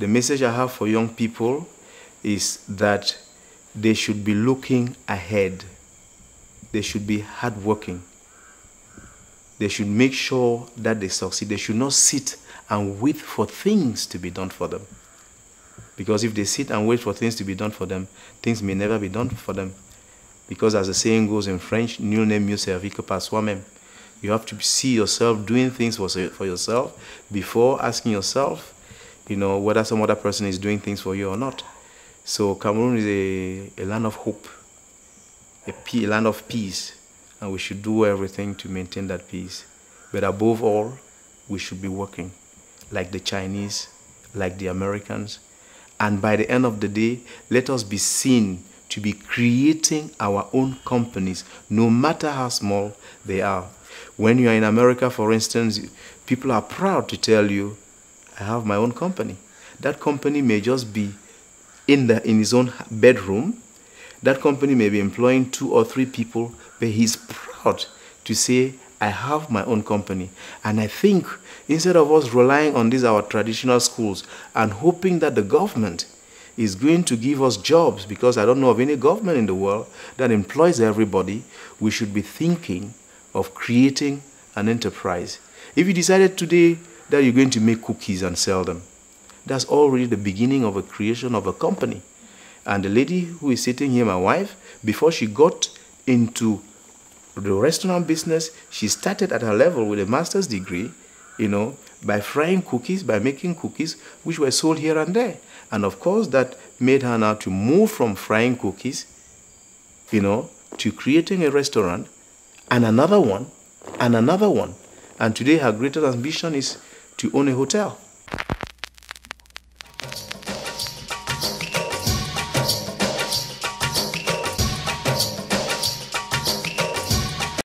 The message I have for young people is that they should be looking ahead. They should be hardworking. They should make sure that they succeed. They should not sit and wait for things to be done for them. Because if they sit and wait for things to be done for them, things may never be done for them. Because as the saying goes in French, nul n'est mieux servi que par soi-même. You have to see yourself doing things for yourself before asking yourself, whether some other person is doing things for you or not. So Cameroon is a land of hope, a land of peace, and we should do everything to maintain that peace. But above all, we should be working like the Chinese, like the Americans, and by the end of the day, let us be seen to be creating our own companies, no matter how small they are. When you are in America, for instance, people are proud to tell you, I have my own company. That company may just be in his own bedroom. That company may be employing 2 or 3 people, but he's proud to say, I have my own company. And I think instead of us relying on these our traditional schools and hoping that the government is going to give us jobs, because I don't know of any government in the world that employs everybody, we should be thinking of creating an enterprise. If you decided today that you're going to make cookies and sell them, that's already the beginning of a creation of a company. And the lady who is sitting here, my wife, before she got into the restaurant business, she started at her level with a master's degree, by frying cookies, by making cookies, which were sold here and there. And of course, that made her now to move from frying cookies, to creating a restaurant, and another one, and another one. And today her greatest ambition is to own a hotel.